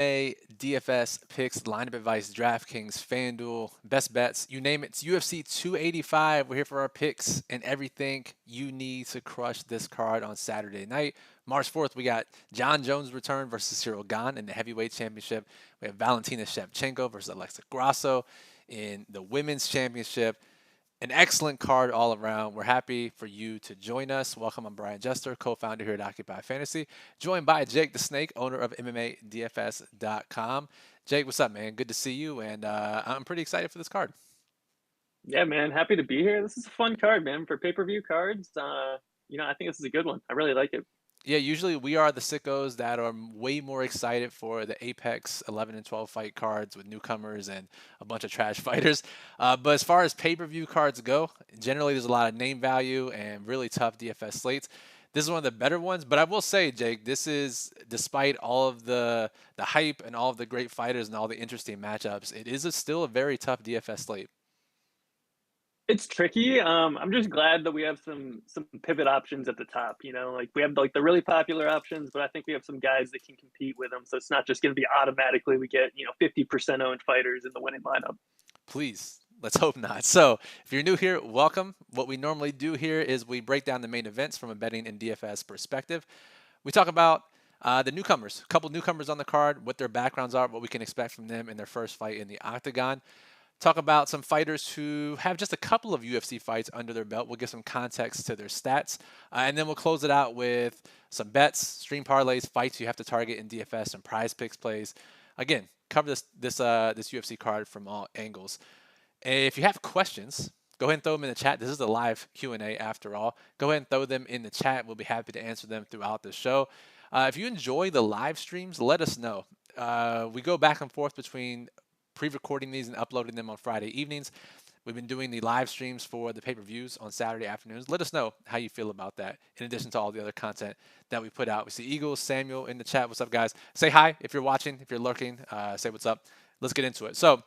MMA, DFS, picks, lineup advice, DraftKings, FanDuel, best bets, you name it. It's UFC 285. We're here for our picks and everything you need to crush this card on Saturday night. March 4th, we got Jon Jones return versus Cyril Gane in the heavyweight championship. We have Valentina Shevchenko versus Alessa Grasso in the women's championship. An excellent card all around. We're happy for you to join us. Welcome. I'm Brian Jester, co-founder here at Occupy Fantasy, joined by Jake the Snake, owner of MMADFS.com. Jake, what's up, man? Good to see you, and I'm pretty excited for this card. Yeah, man, happy to be here. This is a fun card, man, for pay-per-view cards. I think this is a good one. I really like it. Yeah, usually we are the sickos that are way more excited for the Apex 11 and 12 fight cards with newcomers and a bunch of trash fighters. But as far as pay-per-view cards go, generally there's a lot of name value and really tough DFS slates. This is one of the better ones, but I will say, Jake, this is despite all of the hype and all of the great fighters and all the interesting matchups, it is still a very tough DFS slate. It's tricky. I'm just glad that we have some pivot options at the top. Like we have like the really popular options, but I think we have some guys that can compete with them. So it's not just going to be automatically we get 50% owned fighters in the winning lineup. Please, let's hope not. So, if you're new here, welcome. What we normally do here is we break down the main events from a betting and DFS perspective. We talk about the newcomers, a couple newcomers on the card, what their backgrounds are, what we can expect from them in their first fight in the octagon. Talk about some fighters who have just a couple of UFC fights under their belt. We'll give some context to their stats, and then we'll close it out with some bets, stream parlays, fights you have to target in DFS, and prize picks plays. Again, cover this UFC card from all angles. If you have questions, go ahead and throw them in the chat. This is a live Q&A after all. Go ahead and throw them in the chat. We'll be happy to answer them throughout the show. If you enjoy the live streams, let us know. We go back and forth between pre-recording these and uploading them on Friday evenings. We've been doing the live streams for the pay-per-views on Saturday afternoons. Let us know how you feel about that, in addition to all the other content that we put out. We see Eagles, Samuel in the chat. What's up, guys? Say hi if you're watching, if you're lurking. Say what's up. Let's get into it. So,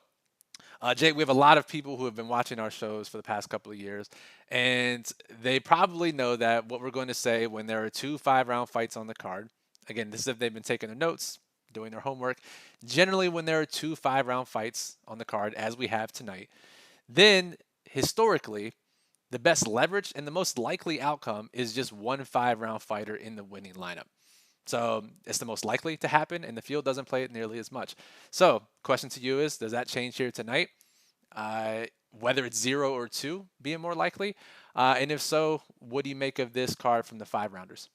Jake, we have a lot of people who have been watching our shows for the past couple of years, and they probably know that what we're going to say when there are two 5-round fights on the card. Again, this is if they've been taking their notes, doing their homework. Generally, when there are two 5-round fights on the card, as we have tonight, then historically, the best leverage and the most likely outcome is just one 5-round fighter in the winning lineup. So it's the most likely to happen, and the field doesn't play it nearly as much. So, question to you is, does that change here tonight? Whether it's 0 or 2 being more likely? And if so, what do you make of this card from the 5-rounders?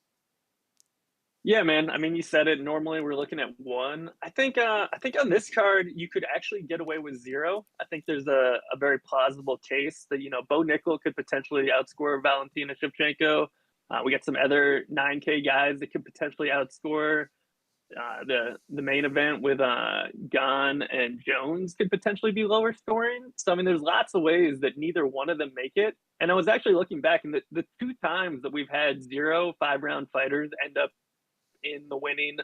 Yeah, man. I mean, you said it. Normally, we're looking at one. I think on this card, you could actually get away with zero. I think there's a very plausible case that Beau Nickel could potentially outscore Valentina Shevchenko. We got some other 9K guys that could potentially outscore the main event with Gane and Jones could potentially be lower scoring. So I mean, there's lots of ways that neither one of them make it. And I was actually looking back, and the two times that we've had 0 5-round fighters end up in the winning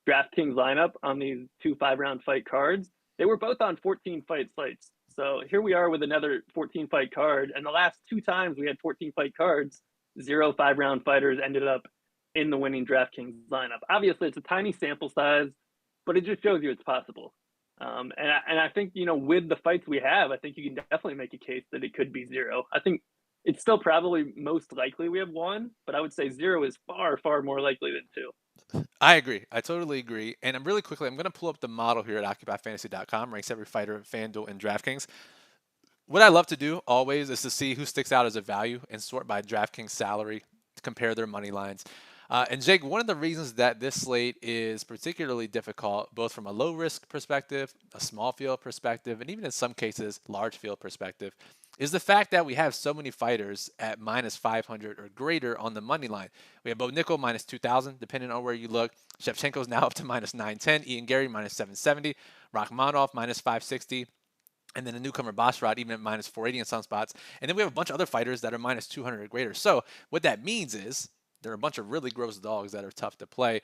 DraftKings lineup on these two 5-round fight cards, they were both on 14 fight slates. So here we are with another 14 fight card. And the last two times we had 14 fight cards, 0 5-round fighters ended up in the winning DraftKings lineup. Obviously, it's a tiny sample size, but it just shows you it's possible. And I think, with the fights we have, I think you can definitely make a case that it could be 0. I think it's still probably most likely we have 1, but I would say 0 is far, far more likely than 2. I agree. I totally agree. And I'm going to pull up the model here at OccupyFantasy.com, ranks every fighter, FanDuel, and DraftKings. What I love to do always is to see who sticks out as a value and sort by DraftKings salary to compare their money lines. And Jake, one of the reasons that this slate is particularly difficult, both from a low risk perspective, a small field perspective, and even in some cases, large field perspective, is the fact that we have so many fighters at minus 500 or greater on the money line. We have Beau Nickel minus 2,000, depending on where you look. Shevchenko's now up to minus 910. Ian Gary minus 770. Rakhmonov minus 560. And then a newcomer Basharat even at minus 480 in some spots. And then we have a bunch of other fighters that are minus 200 or greater. So what that means is there are a bunch of really gross dogs that are tough to play.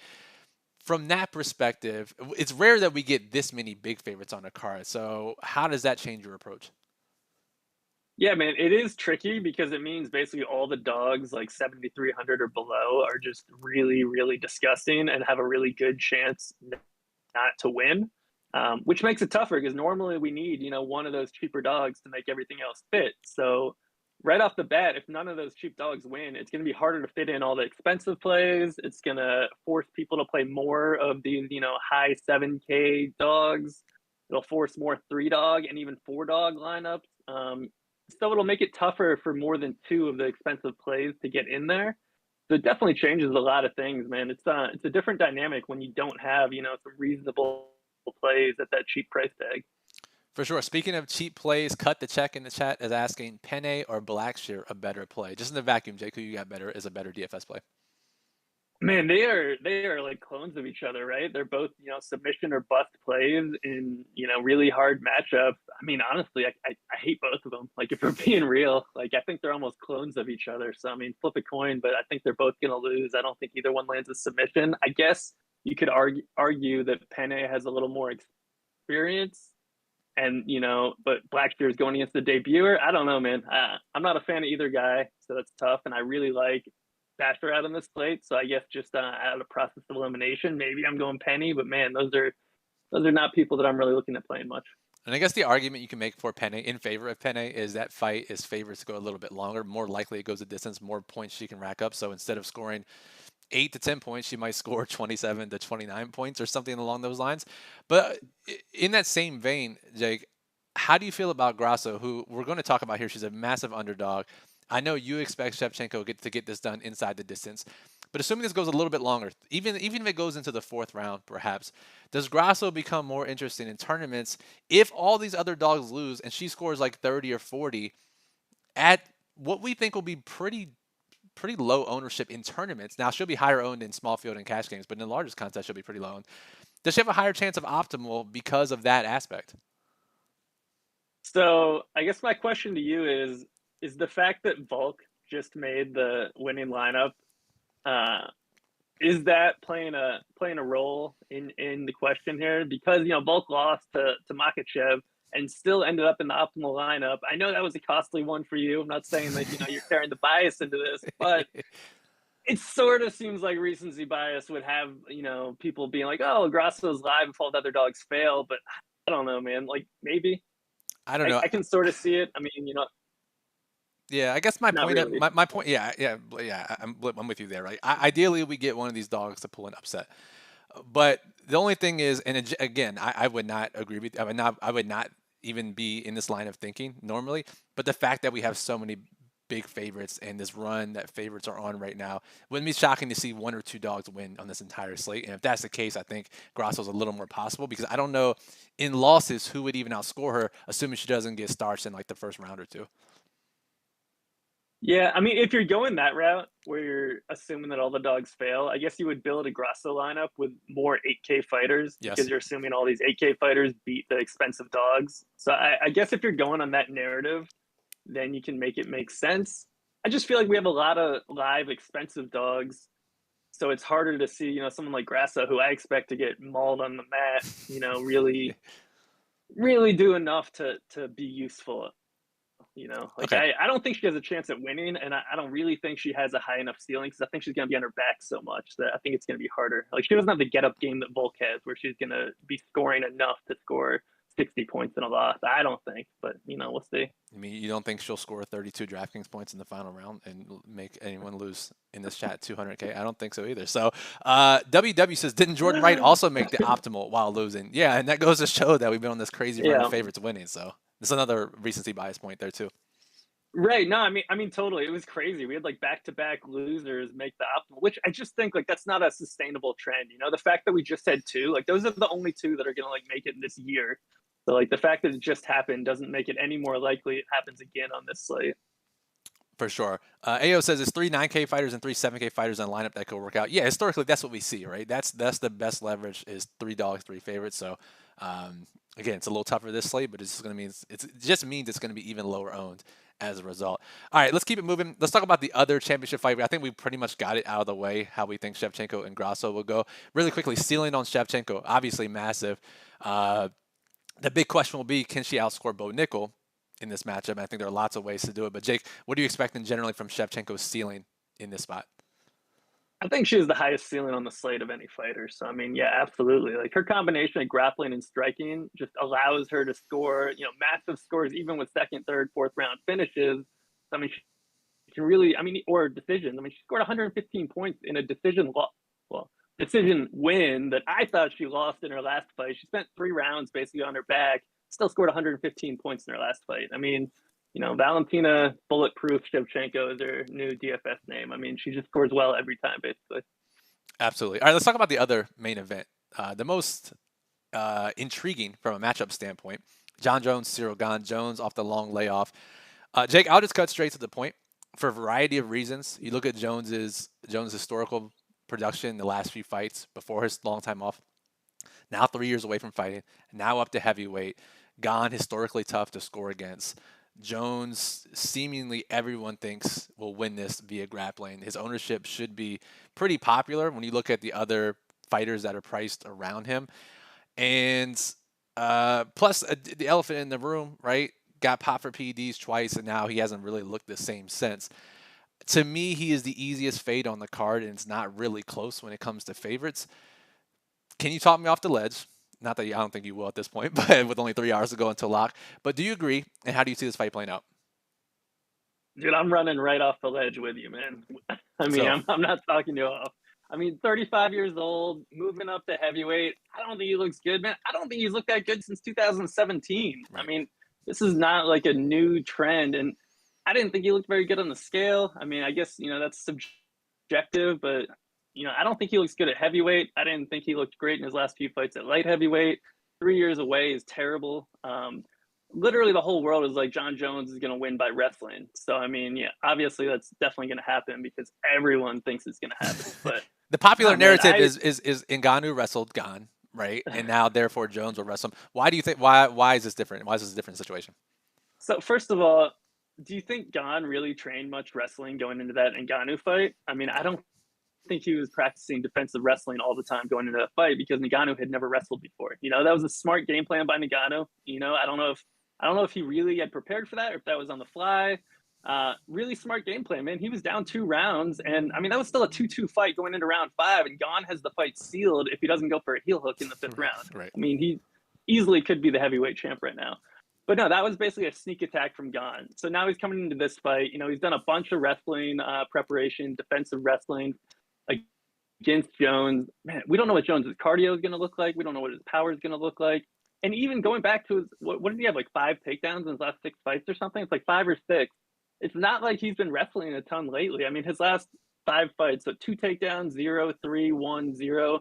From that perspective, it's rare that we get this many big favorites on a card. So how does that change your approach? Yeah, man, it is tricky because it means basically all the dogs like 7,300 or below are just really, really disgusting and have a really good chance not to win, which makes it tougher because normally we need, one of those cheaper dogs to make everything else fit. So right off the bat, if none of those cheap dogs win, it's going to be harder to fit in all the expensive plays. It's going to force people to play more of these, high 7K dogs. It'll force more 3-dog and even 4-dog lineups. So it'll make it tougher for more than 2 of the expensive plays to get in there. So it definitely changes a lot of things, man. It's a different dynamic when you don't have, some reasonable plays at that cheap price tag. For sure. Speaking of cheap plays, Cut the Check in the chat is asking Penne or Blackshear a better play. Just in the vacuum, Jake, who you got better is a better DFS play? Man, they are like clones of each other, right? They're both, submission or bust plays in, really hard matchups. I mean, honestly, I hate both of them. Like, if we're being real, like, I think they're almost clones of each other. So, I mean, flip a coin, but I think they're both going to lose. I don't think either one lands a submission. I guess you could argue that Penne has a little more experience and, but Blackshear is going against the debuter. I don't know, man. I'm not a fan of either guy, so that's tough. And I really like Basher out on this slate, so I guess just out of process of elimination, maybe I'm going Penny. But man, those are not people that I'm really looking at playing much. And I guess the argument you can make for Penne in favor of Penne is that fight is favored to go a little bit longer. More likely it goes a distance, more points she can rack up. So instead of scoring 8 to 10 points, she might score 27 to 29 points or something along those lines. But in that same vein, Jake, how do you feel about Grasso, who we're going to talk about here? She's a massive underdog. I know you expect Shevchenko to get this done inside the distance, but assuming this goes a little bit longer, even if it goes into the 4th round, perhaps, does Grasso become more interesting in tournaments if all these other dogs lose and she scores like 30 or 40 at what we think will be pretty low ownership in tournaments? Now, she'll be higher owned in small field and cash games, but in the largest contest, she'll be pretty low owned. Does she have a higher chance of optimal because of that aspect? So I guess my question to you is the fact that Volk just made the winning lineup, is that playing a role in the question here? Because Volk lost to Makhachev and still ended up in the optimal lineup. I know that was a costly one for you. I'm not saying that you're carrying the bias into this, but it sort of seems like recency bias would have people being like, "Oh, Grasso's live if all the other dogs fail," but I don't know, man. Like, maybe I don't know. I can sort of see it. I mean, Yeah, I guess my not point. really. My point. Yeah. I'm with you there, right? Ideally, we get one of these dogs to pull an upset, but the only thing is, and again, I would not agree with. I would not even be in this line of thinking normally. But the fact that we have so many big favorites and this run that favorites are on right now, wouldn't be shocking to see 1 or 2 dogs win on this entire slate. And if that's the case, I think Grasso's a little more possible because I don't know in losses who would even outscore her, assuming she doesn't get starched in like the first round or 2. Yeah, I mean, if you're going that route where you're assuming that all the dogs fail, I guess you would build a Grasso lineup with more 8K fighters Yes. because you're assuming all these 8K fighters beat the expensive dogs. So I guess if you're going on that narrative, then you can make it make sense. I just feel like we have a lot of live expensive dogs, so it's harder to see, someone like Grasso, who I expect to get mauled on the mat, really, really do enough to be useful. Like Okay. I don't think she has a chance at winning, and I don't really think she has a high enough ceiling because I think she's going to be on her back so much that I think it's going to be harder. Like, she doesn't have the get up game that Volk has, where she's going to be scoring enough to score 60 points in a loss. I don't think, but we'll see. I mean, you don't think she'll score 32 DraftKings points in the final round and make anyone lose in this chat 200K? I don't think so either. So, WW says, didn't Jordan Wright also make the optimal while losing? Yeah, and that goes to show that we've been on this crazy run of favorites winning. So, there's another recency bias point there too. Right. No, I mean, totally. It was crazy. We had like back-to-back losers make the optimal, which I just think like that's not a sustainable trend. The fact that we just had 2, like those are the only 2 that are going to like make it this year. So like the fact that it just happened doesn't make it any more likely it happens again on this slate. For sure. AO says it's 3 9K fighters and 3 7K fighters on a lineup that could work out. Yeah, historically, that's what we see, right? That's the best leverage is 3 dogs, 3 favorites. So, again, it's a little tougher this slate, but it's just going to mean it just means it's going to be even lower owned as a result. All right, let's keep it moving. Let's talk about the other championship fight. I think we pretty much got it out of the way, how we think Shevchenko and Grasso will go. Really quickly, ceiling on Shevchenko, obviously massive. The big question will be, can she outscore Beau Nickel in this matchup? I think there are lots of ways to do it. But Jake, what are you expecting generally from Shevchenko's ceiling in this spot? I think she has the highest ceiling on the slate of any fighter. So I mean, yeah, absolutely. Like her combination of grappling and striking just allows her to score, massive scores even with second, third, fourth round finishes. I mean, she can really, I mean, or decisions. I mean, she scored 115 points in a decision win that I thought she lost in her last fight. She spent 3 rounds basically on her back, still scored 115 points in her last fight. I mean, Valentina Bulletproof Shevchenko is her new DFS name. I mean, she just scores well every time, basically. Absolutely. All right, let's talk about the other main event. The most intriguing from a matchup standpoint. Jon Jones, Cyril Gane. Jones off the long layoff. Jake, I'll just cut straight to the point. For a variety of reasons, you look at Jones' historical production in the last few fights before his long time off. Now 3 years away from fighting. Now up to heavyweight. Gane historically tough to score against. Jones, seemingly everyone thinks will win this via grappling. His ownership should be pretty popular when you look at the other fighters that are priced around him. And plus, the elephant in the room, right? Got popped for PEDs twice, and now he hasn't really looked the same since. To me, he is the easiest fade on the card, and it's not really close when it comes to favorites. Can you talk me off the ledge? Not that I don't think you will at this point, but with only 3 hours to go until lock. But do you agree? And how do you see this fight playing out? Dude, I'm running right off the ledge with you, man. I mean, So, I'm not talking you off. I mean, 35 years old, moving up to heavyweight. I don't think he looks good, man. I don't think he's looked that good since 2017. I right. mean, this is not like a new trend. And I didn't think he looked very good on the scale. I mean, I guess, that's subjective, but, I don't think he looks good at heavyweight. I didn't think he looked great in his last few fights at light heavyweight. 3 years away is terrible. Literally the whole world is like Jon Jones is going to win by wrestling. So I mean, yeah, obviously that's definitely going to happen because everyone thinks it's going to happen. But The popular oh man, narrative is Ngannou wrestled Gane, right? And now therefore Jones will wrestle him. Why do you think why is this different? Why is this a different situation? So first of all, do you think Gane really trained much wrestling going into that Ngannou fight? I mean, I No. don't think he was practicing defensive wrestling all the time going into that fight because Ngannou had never wrestled before. That was a smart game plan by Ngannou. I don't know if he really had prepared for that or if that was on the fly. Really smart game plan, man. He was down 2 rounds, and I mean that was still a 2-2 fight going into round 5, and Gane has the fight sealed if he doesn't go for a heel hook in the fifth round. Right. I mean, he easily could be the heavyweight champ right now. But no, that was basically a sneak attack from Gane. So now he's coming into this fight. He's done a bunch of wrestling preparation, defensive wrestling against Jones. Man, we don't know what Jones' cardio is going to look like. We don't know what his power is going to look like. And even going back to his, what did he have, like 5 takedowns in his last 6 fights or something? It's like 5 or 6. It's not like he's been wrestling a ton lately. I mean, his last 5 fights, so 2 takedowns, 0, 3, 1, 0.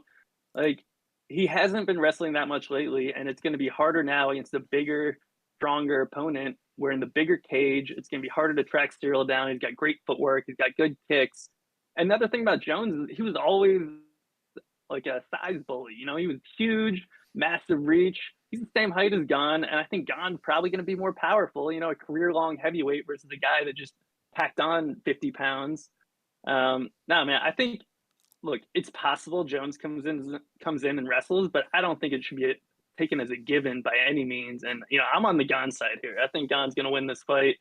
Like, he hasn't been wrestling that much lately, and it's going to be harder now against a bigger, stronger opponent. We're in the bigger cage. It's going to be harder to track Cyril down. He's got great footwork. He's got good kicks. Another thing about Jones is he was always like a size bully. He was huge, massive reach. He's the same height as Gane, and I think Gane's probably going to be more powerful. A career-long heavyweight versus a guy that just packed on 50 pounds. No, man, I think. Look, it's possible Jones comes in and wrestles, but I don't think it should be taken as a given by any means. And I'm on the Gane side here. I think Gane's going to win this fight.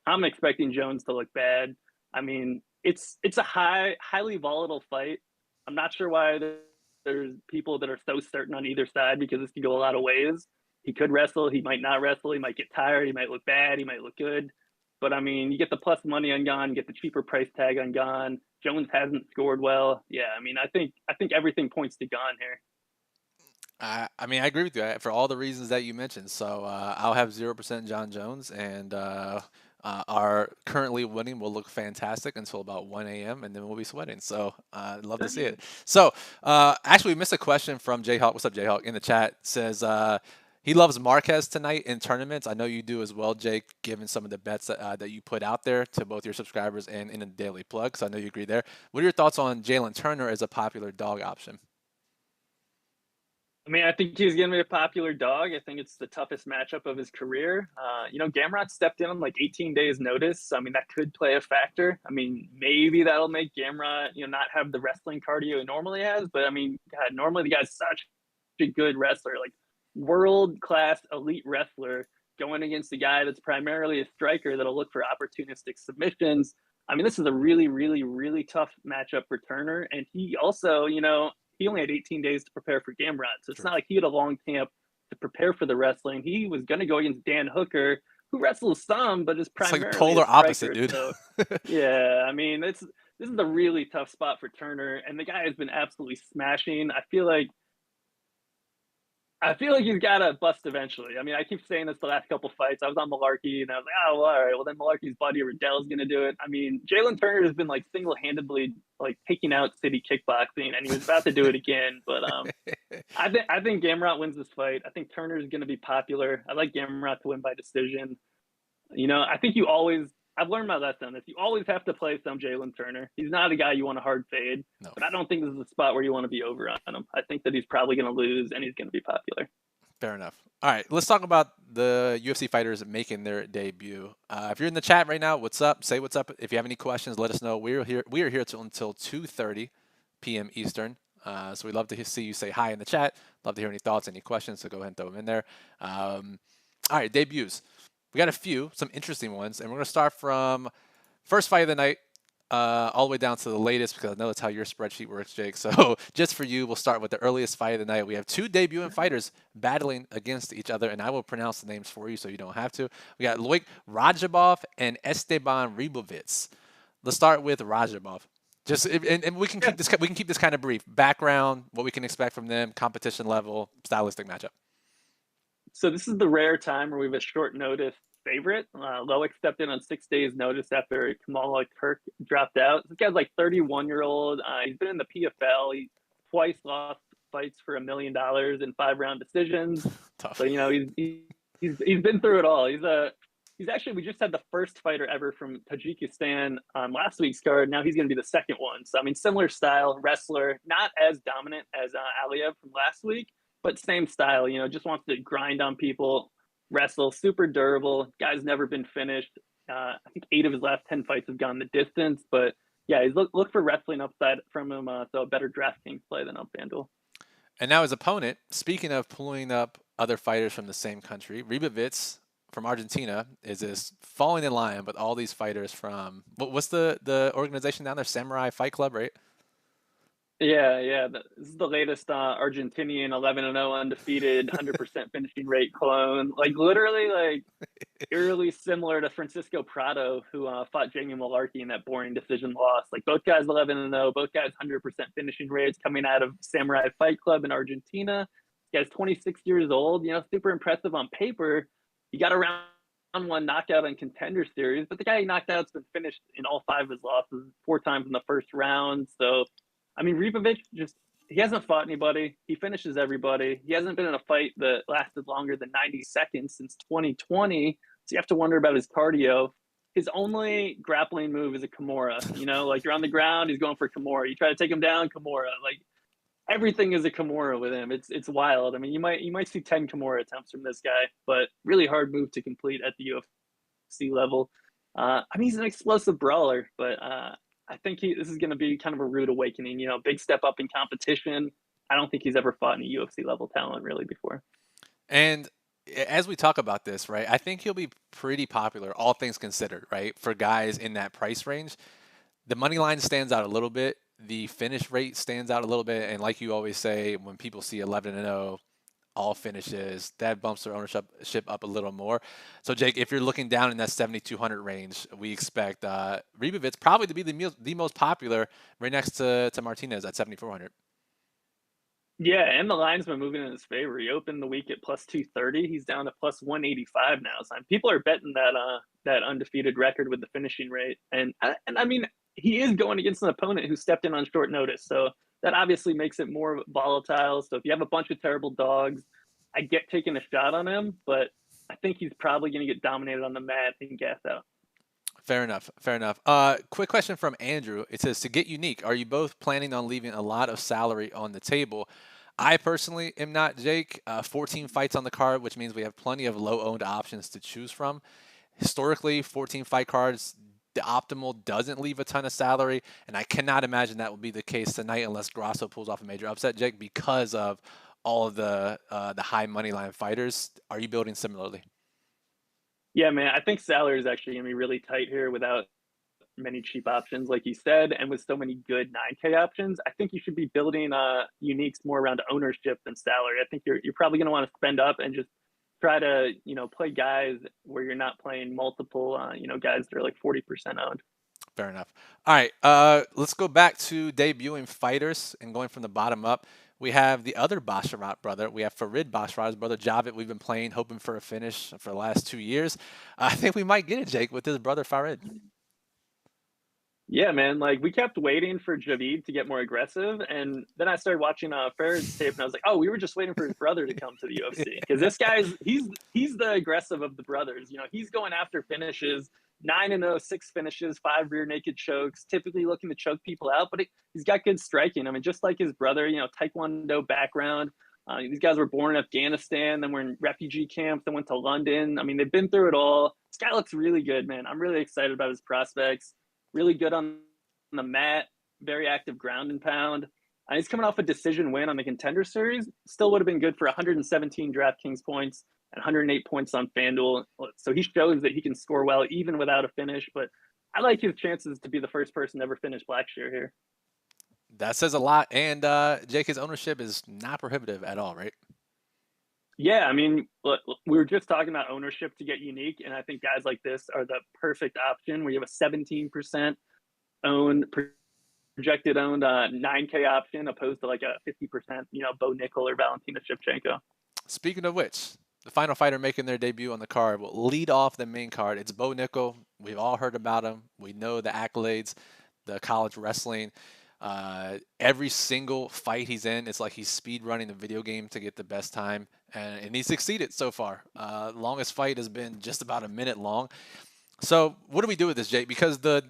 I'm expecting Jones to look bad. I mean, it's a highly volatile fight. I'm not sure why there's people that are so certain on either side because this could go a lot of ways. He could wrestle. He might not wrestle. He might get tired. He might look bad. He might look good. But I mean, you get the plus money on Gane, get the cheaper price tag on Gane. Jones hasn't scored well. Yeah, I mean, I think everything points to Gane here. I mean, I agree with you for all the reasons that you mentioned. So I'll have 0% Jon Jones, and our currently winning will look fantastic until about 1 a.m. and then we'll be sweating. So I'd love to see it. So actually, we missed a question from Jayhawk. What's up, Jayhawk? In the chat says he loves Marquez tonight in tournaments. I know you do as well, Jake, given some of the bets that you put out there to both your subscribers and in a daily plug. So I know you agree there. What are your thoughts on Jalen Turner as a popular dog option? I mean, I think he's going to be a popular dog. I think it's the toughest matchup of his career. Gamrot stepped in on like 18 days notice. So, I mean, that could play a factor. I mean, maybe that'll make Gamrot, not have the wrestling cardio he normally has. But I mean, God, normally the guy's such a good wrestler, like world-class elite wrestler going against a guy that's primarily a striker that'll look for opportunistic submissions. I mean, this is a really, really, really tough matchup for Turner. And he also, he only had 18 days to prepare for Gamrot. So it's True. not like he had a long camp to prepare for the wrestling. He was going to go against Dan Hooker, who wrestles some, but is It's like the primarily a polar opposite, striker. dude. So, yeah, I mean, this is a really tough spot for Turner. And the guy has been absolutely smashing. I feel like he's got to bust eventually. I mean, I keep saying this the last couple fights. I was on Malarkey, and I was like, oh, well, all right. Well, then Malarkey's buddy Riddell's going to do it. I mean, Jalen Turner has been like single-handedly like taking out City Kickboxing, and he was about to do it again. But I think Gamrot wins this fight. I think Turner is going to be popular. I like Gamrot to win by decision. I think I've learned my lesson on this. You always have to play some Jalen Turner. He's not a guy you want to hard fade, No. but I don't think this is a spot where you want to be over on him. I think that he's probably going to lose and he's going to be popular. Fair enough. All right, let's talk about the UFC fighters making their debut. If you're in the chat right now, what's up? Say what's up. If you have any questions, let us know. We are here until 2:30 p.m. Eastern. So we'd love to see you say hi in the chat. Love to hear any thoughts, any questions. So go ahead and throw them in there. All right, debuts. We got a few, some interesting ones, and we're gonna start from first fight of the night. All the way down to the latest, because I know that's how your spreadsheet works, Jake. So just for you, we'll start with the earliest fight of the night. We have two debuting fighters battling against each other, and I will pronounce the names for you so you don't have to. We got Loic Rajabov and Esteban Ribovitz. Let's start with Rajabov. And we can keep this kind of brief. Background, what we can expect from them, competition level, stylistic matchup. So this is the rare time where we have a short notice favorite. Loic stepped in on 6 days notice after Kamala Kirk dropped out. This guy's like 31-year-old. He's been in the PFL. He twice lost fights for $1 million in 5-round decisions. Tough. So he's been through it all. He's actually, we just had the first fighter ever from Tajikistan on last week's card. Now he's going to be the second one. So I mean, similar style wrestler, not as dominant as Aliev from last week, but same style. Just wants to grind on people, wrestle, super durable. Guy's never been finished. I think 8 of his last 10 fights have gone the distance. But yeah, he's look for wrestling upside from him. So a better DraftKings play than on FanDuel. And now his opponent, speaking of pulling up other fighters from the same country, Ribovitz from Argentina is this falling in line with all these fighters from what's the organization down there? Samurai Fight Club, right? Yeah. This is the latest Argentinian 11-0 undefeated 100% finishing rate clone. Like literally, like eerily similar to Francisco Prado, who fought Jamie Malarkey in that boring decision loss. Like both guys 11-0, both guys 100% finishing rates coming out of Samurai Fight Club in Argentina. This guy's 26 years old. Super impressive on paper. He got a round 1 knockout in Contender Series, but the guy he knocked out's been finished in all 5 of his losses, 4 times in the first round. So I mean, Ribovitz he hasn't fought anybody. He finishes everybody. He hasn't been in a fight that lasted longer than 90 seconds since 2020. So you have to wonder about his cardio. His only grappling move is a Kimura. Like you're on the ground, he's going for Kimura. You try to take him down, Kimura. Like everything is a Kimura with him. It's wild. I mean, you might see 10 Kimura attempts from this guy, but really hard move to complete at the UFC level. I mean, he's an explosive brawler, but I think this is going to be kind of a rude awakening, big step up in competition. I don't think he's ever fought any UFC level talent really before. And as we talk about this, right, I think he'll be pretty popular, all things considered, right, for guys in that price range. The money line stands out a little bit. The finish rate stands out a little bit. And like you always say, when people see 11-0, all finishes, that bumps their ownership up a little more. So, Jake, if you're looking down in that 7,200 range, we expect Ribovitz probably to be the most popular, right next to Martinez at 7,400. Yeah, and the line's been moving in his favor. He opened the week at plus 230. He's down to plus 185 now. So people are betting that undefeated record with the finishing rate. And I mean, he is going against an opponent who stepped in on short notice. So that obviously makes it more volatile. So if you have a bunch of terrible dogs, I get taking a shot on him, but I think he's probably going to get dominated on the mat and gas out. Fair enough. Quick question from Andrew. It says, to get unique, are you both planning on leaving a lot of salary on the table? I personally am not, Jake. 14 fights on the card, which means we have plenty of low-owned options to choose from. Historically, 14 fight cards, the optimal doesn't leave a ton of salary, and I cannot imagine that will be the case tonight unless Grasso pulls off a major upset, Jake, because of all of the high money line fighters. Are you building similarly? Yeah, man, I think salary is actually going to be really tight here without many cheap options, like you said, and with so many good 9K options, I think you should be building uniques more around ownership than salary. I think you're probably going to want to spend up and just try to play guys where you're not playing multiple guys that are like 40% owned. Fair enough. All right, let's go back to debuting fighters and going from the bottom up. We have the other Basharat brother. We have Farid Basharat's brother, Javid. We've been playing, hoping for a finish for the last 2 years. I think we might get it, Jake, with his brother Farid. Yeah, man. Like we kept waiting for Javid to get more aggressive, and then I started watching Farid's tape, and I was like, oh, we were just waiting for his brother to come to the UFC because this guy's he's the aggressive of the brothers. He's going after finishes, 9-0, 6 finishes, 5 rear naked chokes, typically looking to choke people out, but he's got good striking. I mean, just like his brother, Taekwondo background. These guys were born in Afghanistan, then were in refugee camps, then went to London. I mean, they've been through it all. This guy looks really good, man. I'm really excited about his prospects. Really good on the mat, very active ground and pound. He's coming off a decision win on the Contender Series. Still would have been good for 117 DraftKings points and 108 points on FanDuel. So he shows that he can score well even without a finish. But I like his chances to be the first person to ever finish Blackshear here. That says a lot. And Jake, his ownership is not prohibitive at all, right? Yeah, I mean, look, we were just talking about ownership to get unique, and I think guys like this are the perfect option where you have a 17% owned, projected owned 9K option opposed to like a 50%, Beau Nickel or Valentina Shevchenko. Speaking of which, the final fighter making their debut on the card will lead off the main card. It's Beau Nickel. We've all heard about him. We know the accolades, the college wrestling. Every single fight he's in, it's like he's speed running the video game to get the best time, and he's succeeded so far. Longest fight has been just about a minute long. So what do we do with this, Jake? Because the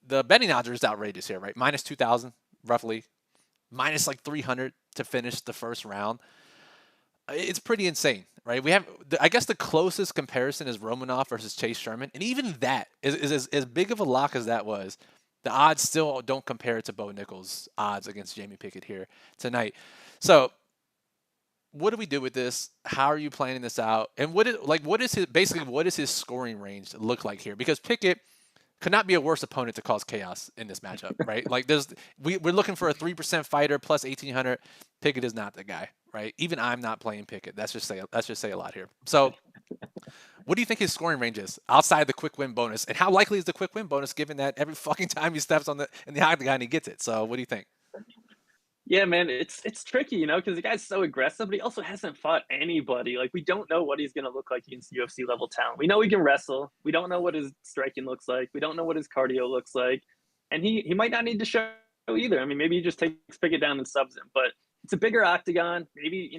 betting odds are just outrageous here, right? Minus 2,000 roughly, minus like 300 to finish the first round. It's pretty insane, right? We have, I guess, the closest comparison is Romanov versus Chase Sherman, and even that is as big of a lock as that was. The odds still don't compare to Beau Nickel's odds against Jamie Pickett here tonight. So, what do we do with this? How are you planning this out? And what is his scoring range look like here? Because Pickett could not be a worse opponent to cause chaos in this matchup, right? Like we're looking for a 3% fighter plus 1,800. Pickett is not the guy, right? Even I'm not playing Pickett. Let's just say a lot here. So, what do you think his scoring range is outside the quick win bonus? And how likely is the quick win bonus given that every fucking time he steps in the octagon, he gets it? So what do you think? Yeah, man, it's tricky, because the guy's so aggressive, but he also hasn't fought anybody. Like, we don't know what he's going to look like against UFC level talent. We know he can wrestle. We don't know what his striking looks like. We don't know what his cardio looks like. And he might not need to show either. I mean, maybe he just takes Pickett down and subs him. But it's a bigger octagon. Maybe,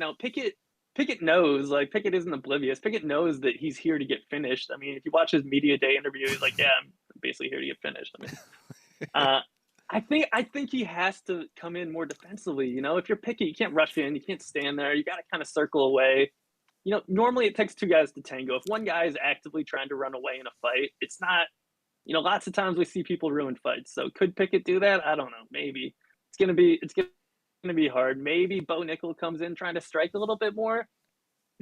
Pickett knows, like, Pickett isn't oblivious. Pickett knows that he's here to get finished. I mean, if you watch his media day interview, he's like, yeah, I'm basically here to get finished. I mean, I think he has to come in more defensively. If you're Pickett, you can't rush in, you can't stand there. You got to kind of circle away. Normally it takes 2 guys to tango. If one guy is actively trying to run away in a fight, it's not. Lots of times we see people ruin fights. So could Pickett do that? I don't know. Maybe it's gonna be hard. Maybe Beau Nickel comes in trying to strike a little bit more.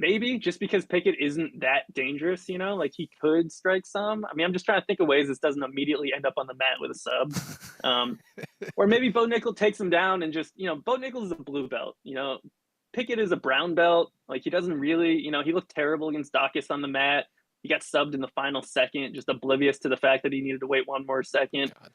Maybe just because Pickett isn't that dangerous, like he could strike some. I mean, I'm just trying to think of ways this doesn't immediately end up on the mat with a sub. Or maybe Beau Nickel takes him down and just, Beau Nickel is a blue belt. Pickett is a brown belt. Like he doesn't really, he looked terrible against Dawkins on the mat. He got subbed in the final second, just oblivious to the fact that he needed to wait one more second. God.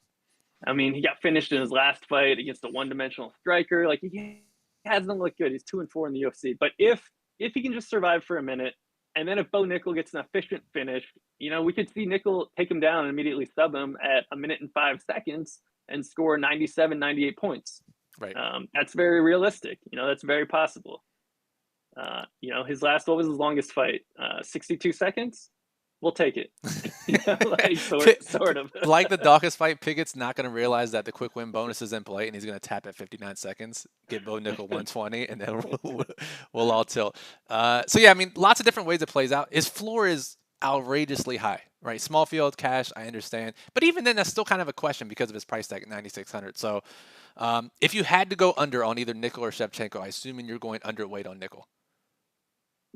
I mean, he got finished in his last fight against a one-dimensional striker. Like he hasn't looked good. He's 2-4 in the UFC. But if he can just survive for a minute, and then if Beau Nickel gets an efficient finish, we could see Nickel take him down and immediately sub him at 1 minute and 5 seconds and score 97, 98 points. Right. That's very realistic. That's very possible. His last, what was his longest fight? 62 seconds? We'll take it. Like, sort of. Like the Dawkins fight, Pickett's not going to realize that the quick win bonus is in play, and he's going to tap at 59 seconds, get Beau Nickel 120, and then we'll all tilt. So, yeah, I mean, lots of different ways it plays out. His floor is outrageously high, right? Small field, cash, I understand. But even then, that's still kind of a question because of his price tag at 9,600. So, if you had to go under on either Nickel or Shevchenko, I assume you're going underweight on Nickel.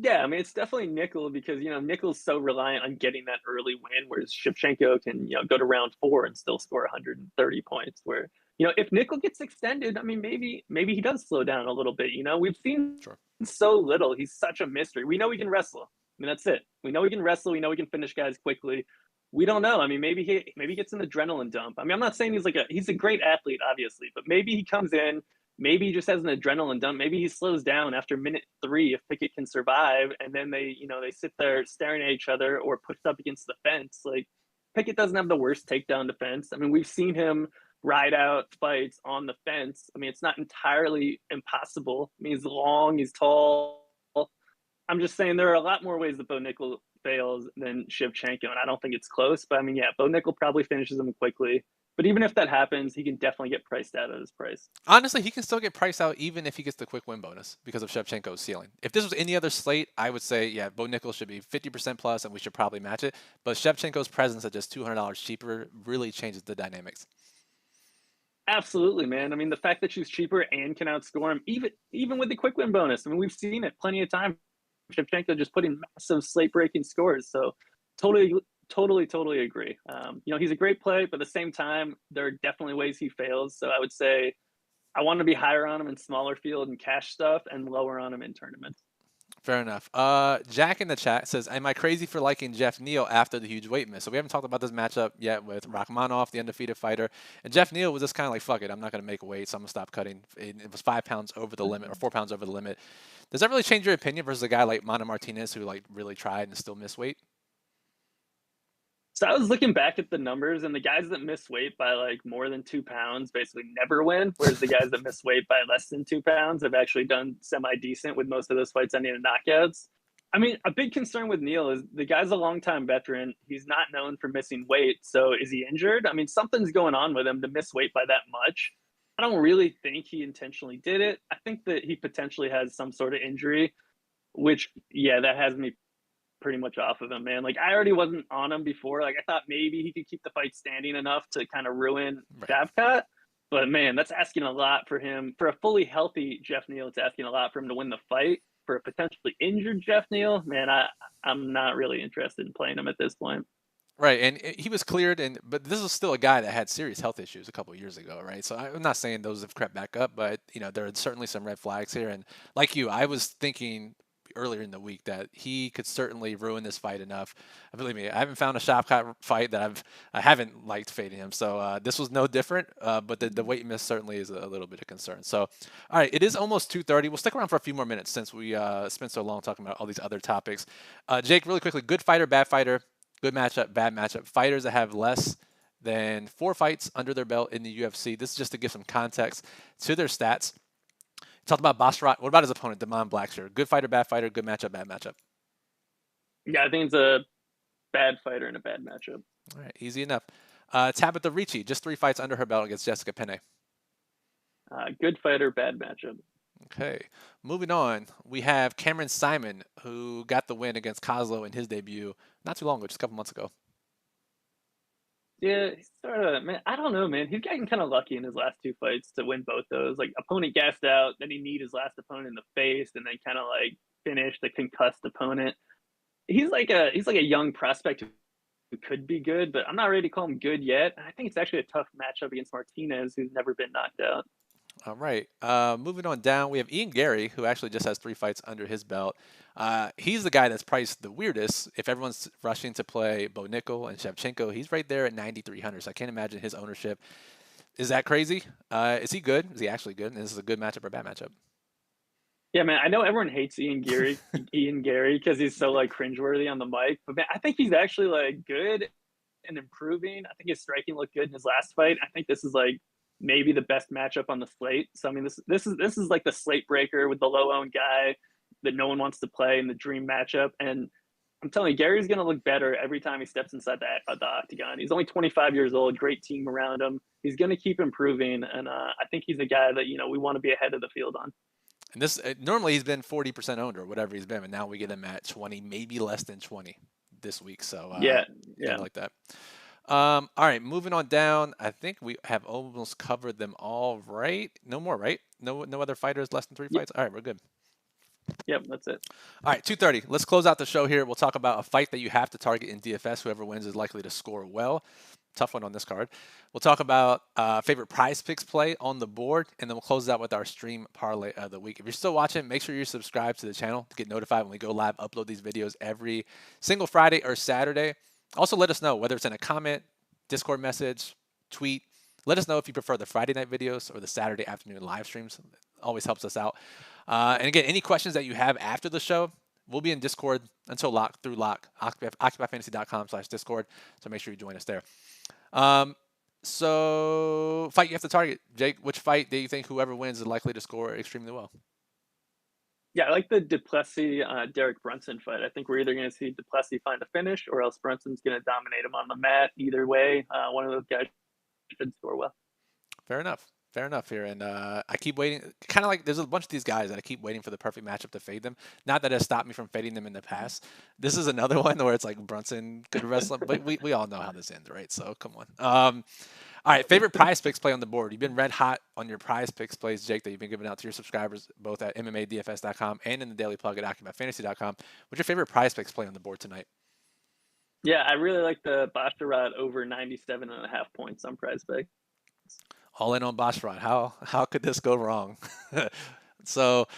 Yeah, I mean, it's definitely Nickel because, Nickel's so reliant on getting that early win, whereas Shevchenko can, go to round 4 and still score 130 points. Where, if Nickel gets extended, I mean, maybe he does slow down a little bit. We've seen Sure. so little. He's such a mystery. We know he can wrestle. I mean, that's it. We know he can wrestle. We know he can finish guys quickly. We don't know. I mean, maybe he gets an adrenaline dump. I mean, I'm not saying he's a great athlete, obviously, but maybe he comes in, maybe he just has an adrenaline dump. Maybe he slows down after minute 3 if Pickett can survive, and then they sit there staring at each other or pushed up against the fence. Like, Pickett doesn't have the worst takedown defense. I mean, we've seen him ride out fights on the fence. I mean, it's not entirely impossible. I mean, he's long, he's tall. I'm just saying there are a lot more ways that Beau Nickel fails than Shevchenko, and I don't think it's close. But I mean, yeah, Beau Nickel probably finishes him quickly. But even if that happens, he can definitely get priced out of his price. Honestly, he can still get priced out even if he gets the quick win bonus because of Shevchenko's ceiling. If this was any other slate, I would say, yeah, Beau Nickel should be 50% plus and we should probably match it. But Shevchenko's presence at just $200 cheaper really changes the dynamics. Absolutely, man. I mean, the fact that she's cheaper and can outscore him, even with the quick win bonus. I mean, we've seen it plenty of times. Shevchenko just putting massive slate breaking scores. So totally, totally agree. He's a great play, but at the same time, there are definitely ways he fails. So I would say I want to be higher on him in smaller field and cash stuff and lower on him in tournaments. Fair enough. Jack in the chat says, "Am I crazy for liking Jeff Neal after the huge weight miss?" So we haven't talked about this matchup yet with Rakhmonov, the undefeated fighter, and Jeff Neal was just kind of like, "Fuck it, I'm not going to make weight, so I'm gonna stop cutting." It was 5 pounds over the limit or 4 pounds over the limit. Does that really change your opinion versus a guy like Mana Martinez who like really tried and still missed weight? So I was looking back at the numbers, and the guys that miss weight by like more than 2 pounds basically never win, whereas the guys that miss weight by less than 2 pounds have actually done semi decent with most of those fights ending in knockouts. I mean, a big concern with Neal is the guy's a longtime veteran. He's not known for missing weight. So is he injured? I mean, something's going on with him to miss weight by that much. I don't really think he intentionally did it. I think that he potentially has some sort of injury, which, yeah, that has me pretty much off of him, man. Like, I already wasn't on him before. Like, I thought maybe he could keep the fight standing enough to kind of ruin Right. Shavkat. But man, that's asking a lot for him. For a fully healthy Jeff Neal, it's asking a lot for him to win the fight. For a potentially injured Jeff Neal, man, I'm not really interested in playing him at this point. Right, and he was cleared, but this is still a guy that had serious health issues a couple of years ago, right? So I'm not saying those have crept back up, but there are certainly some red flags here. And like you, I was thinking earlier in the week that he could certainly ruin this fight enough. Believe me, I haven't found a Shavkat fight that I haven't liked fading him. So this was no different, but the weight miss certainly is a little bit of concern. So, all right, it is almost 2:30. We'll stick around for a few more minutes since we spent so long talking about all these other topics. Jake, really quickly, good fighter, bad fighter. Good matchup, bad matchup. Fighters that have less than 4 fights under their belt in the UFC. This is just to give some context to their stats. Talked about Basharat. What about his opponent, Javid Blackshear? Good fighter, good matchup, bad matchup. Yeah, I think it's a bad fighter and a bad matchup. All right, easy enough. Tabitha Ricci, just 3 fights under her belt against Jessica Penne. Good fighter, bad matchup. Okay, moving on. We have Cameron Simon, who got the win against Kozlo in his debut not too long ago, just a couple months ago. Yeah, he's sort of, man. I don't know, man. He's getting kind of lucky in his last 2 fights to win both those. Like, opponent gassed out, then he kneed his last opponent in the face, and then kind of like finished the concussed opponent. He's like a young prospect who could be good, but I'm not ready to call him good yet. I think it's actually a tough matchup against Martinez, who's never been knocked out. All right. Moving on down, we have Ian Gary, who actually just has 3 fights under his belt. He's the guy that's priced the weirdest. If everyone's rushing to play Beau Nickel and Shevchenko, he's right there at 9,300. So I can't imagine his ownership. Is that crazy? Is he good? Is he actually good? And this is a good matchup or bad matchup? Yeah, man. I know everyone hates Ian Gary, because he's so like cringeworthy on the mic, but man, I think he's actually like good and improving. I think his striking looked good in his last fight. I think this is like maybe the best matchup on the slate. So I mean, this is like the slate breaker with the low owned guy that no one wants to play in the dream matchup. And I'm telling you, Gary's going to look better every time he steps inside the octagon. He's only 25 years old, great team around him. He's going to keep improving, and I think he's a guy that we want to be ahead of the field on. And this normally he's been 40% owned or whatever he's been, but now we get him at 20, maybe less than 20 this week. So Yeah. I like that. All right, moving on down. I think we have almost covered them all, right? No more, right? No other fighters less than 3 fights. All right, we're good. Yep, that's it. All right, 2:30. Let's close out the show here. We'll talk about a fight that you have to target in DFS. Whoever wins is likely to score well. Tough one on this card. We'll talk about favorite prize picks play on the board, and then we'll close it out with our stream parlay of the week. If you're still watching, make sure you're subscribed to the channel to get notified when we go live, upload these videos every single Friday or Saturday. Also, let us know whether it's in a comment, Discord message, tweet. Let us know if you prefer the Friday night videos or the Saturday afternoon live streams. It always helps us out. And again, any questions that you have after the show, we'll be in Discord until lock, occupyfantasy.com/Discord. So make sure you join us there. So fight you have to target. Jake, which fight do you think whoever wins is likely to score extremely well? Yeah, I like the Duplessis Derek Brunson fight. I think we're either going to see Duplessis find a finish, or else Brunson's going to dominate him on the mat. Either way, one of those guys should score well. Fair enough. Fair enough here. And I keep waiting. Kind of like there's a bunch of these guys that I keep waiting for the perfect matchup to fade them. Not that it has stopped me from fading them in the past. This is another one where it's like Brunson could wrestle, but we all know how this ends, right? So come on. All right, favorite prize picks play on the board. You've been red hot on your prize picks plays, Jake, that you've been giving out to your subscribers both at MMADFS.com and in the daily plug at occupyfantasy.com. What's your favorite prize picks play on the board tonight? Yeah, I really like the Basharat over 97.5 points on prize pick. All in on Basharat. How could this go wrong? So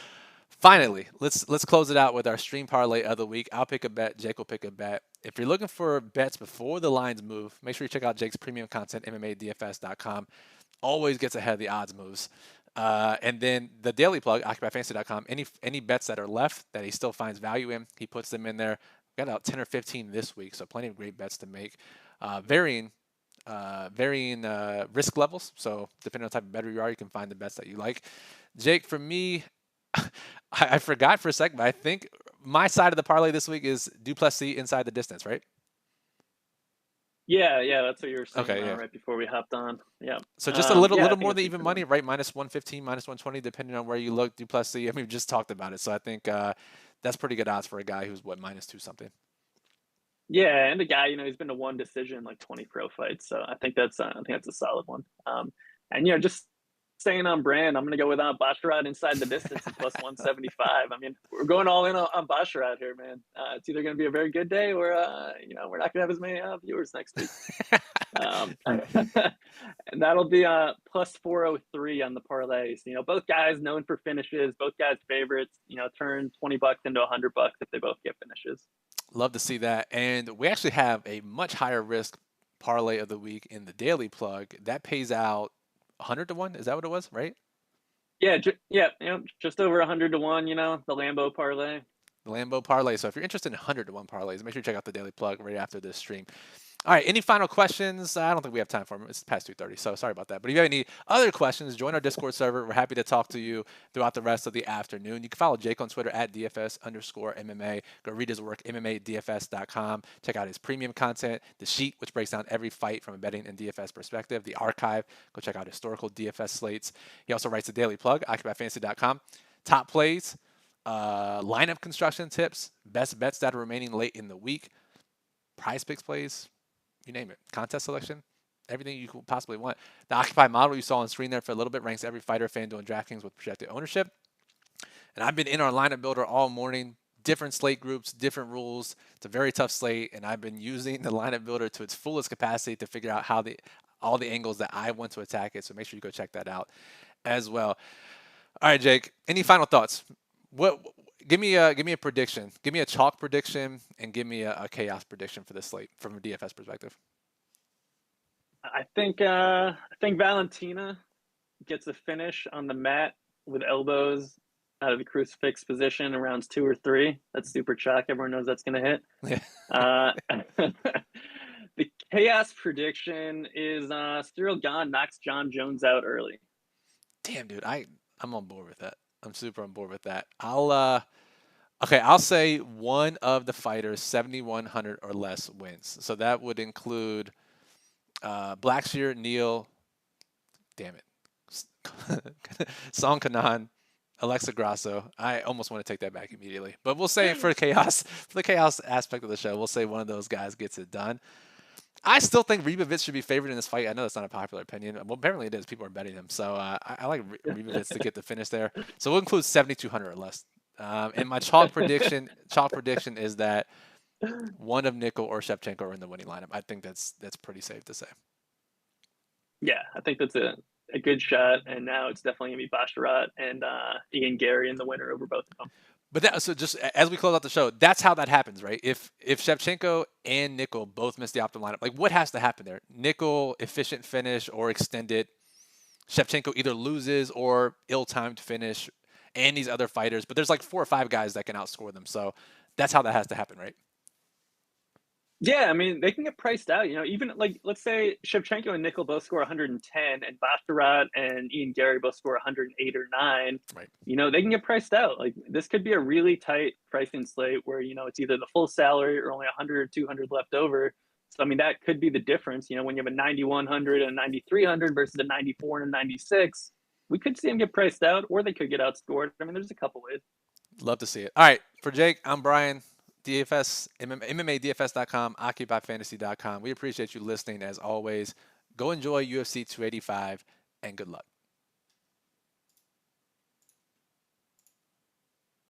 finally, let's close it out with our stream parlay of the week. I'll pick a bet. Jake will pick a bet. If you're looking for bets before the lines move, make sure you check out Jake's premium content, MMADFS.com. Always gets ahead of the odds moves. And then the daily plug, occupyfantasy.com. Any bets that are left that he still finds value in, he puts them in there. We've got about 10 or 15 this week, so plenty of great bets to make. Varying risk levels. So depending on the type of bettor you are, you can find the bets that you like. Jake, for me, I forgot for a second, but I think my side of the parlay this week is Duplessis inside the distance, right? Yeah, that's what you were saying Okay, right before we hopped on. Yeah. So just a little I more think than even money, right? Minus 115, minus 120, depending on where you look. Duplessis, I mean, we just talked about it. So I think that's pretty good odds for a guy who's, minus 2 something. Yeah, and the guy, he's been to one decision, like 20 pro fights. So I think that's a solid one. And just staying on brand, I'm going to go with Basharat inside the distance at plus 175. I mean, we're going all in on Basharat here, man. It's either going to be a very good day, or we're not going to have as many viewers next week. And that'll be plus 403 on the parlays. Both guys known for finishes, both guys favorites. Turn $20 into $100 if they both get finishes. Love to see that. And we actually have a much higher risk parlay of the week in the daily plug that pays out 100 to 1. Is that what it was, right? Yeah, just over 100 to 1, the Lambo parlay. The Lambo parlay. So if you're interested in 100 to 1 parlays, make sure you check out the daily plug right after this stream. All right, any final questions? I don't think we have time for them. It's past 2:30, so sorry about that. But if you have any other questions, join our Discord server. We're happy to talk to you throughout the rest of the afternoon. You can follow Jake on Twitter at DFS_MMA. Go read his work, MMADFS.com. Check out his premium content, the sheet, which breaks down every fight from a betting and DFS perspective, the archive. Go check out historical DFS slates. He also writes the daily plug, occupyfantasy.com. Top plays, lineup construction tips, best bets that are remaining late in the week, prize picks plays, you name it, contest selection, everything you could possibly want. The Occupy model you saw on screen there for a little bit ranks every fighter, FanDuel, and DraftKings with projected ownership. And I've been in our lineup builder all morning, different slate groups, different rules. It's a very tough slate, and I've been using the lineup builder to its fullest capacity to figure out how all the angles that I want to attack it. So make sure you go check that out as well. All right, Jake, any final thoughts? Give me a prediction. Give me a chalk prediction and give me a chaos prediction for this slate from a DFS perspective. I think Valentina gets a finish on the mat with elbows out of the crucifix position in rounds 2 or 3. That's super chalk. Everyone knows that's going to hit. The chaos prediction is Cyril Gane knocks Jon Jones out early. Damn, dude, I'm on board with that. I'm super on board with that. I'll say one of the fighters 7,100 or less wins. So that would include Blackshear, Neal, damn it, Song Kanan, Alessa Grasso. I almost want to take that back immediately, but we'll say for the chaos aspect of the show, we'll say one of those guys gets it done. I still think Ribovich should be favored in this fight. I know that's not a popular opinion. Well, apparently it is. People are betting him. So I like Ribovich to get the finish there. So we'll include 7,200 or less And my chalk prediction is that one of Nickel or Shevchenko are in the winning lineup. I think that's pretty safe to say. Yeah, I think that's a good shot. And now it's definitely gonna be Basharat and Ian Gary in the winner over both of them. But so just as we close out the show, that's how that happens, right? If Shevchenko and Nickel both miss the optimal lineup, like what has to happen there? Nickel efficient finish or extended. Shevchenko either loses or ill-timed finish, and these other fighters. But there's like 4 or 5 guys that can outscore them. So that's how that has to happen, right? Yeah, I mean, they can get priced out. Even like let's say Shevchenko and Nickel both score 110, and Basharat and Ian Gary both score 108 or 9. Right. They can get priced out. Like this could be a really tight pricing slate where it's either the full salary or only 100 or 200 left over. So I mean, that could be the difference. When you have a 9100 and a 9300 versus a 94 and a 96, we could see them get priced out, or they could get outscored. I mean, there's a couple ways. Love to see it. All right, for Jake, I'm Brian. DFS, MMADFS.com, OccupyFantasy.com. We appreciate you listening as always. Go enjoy UFC 285 and good luck.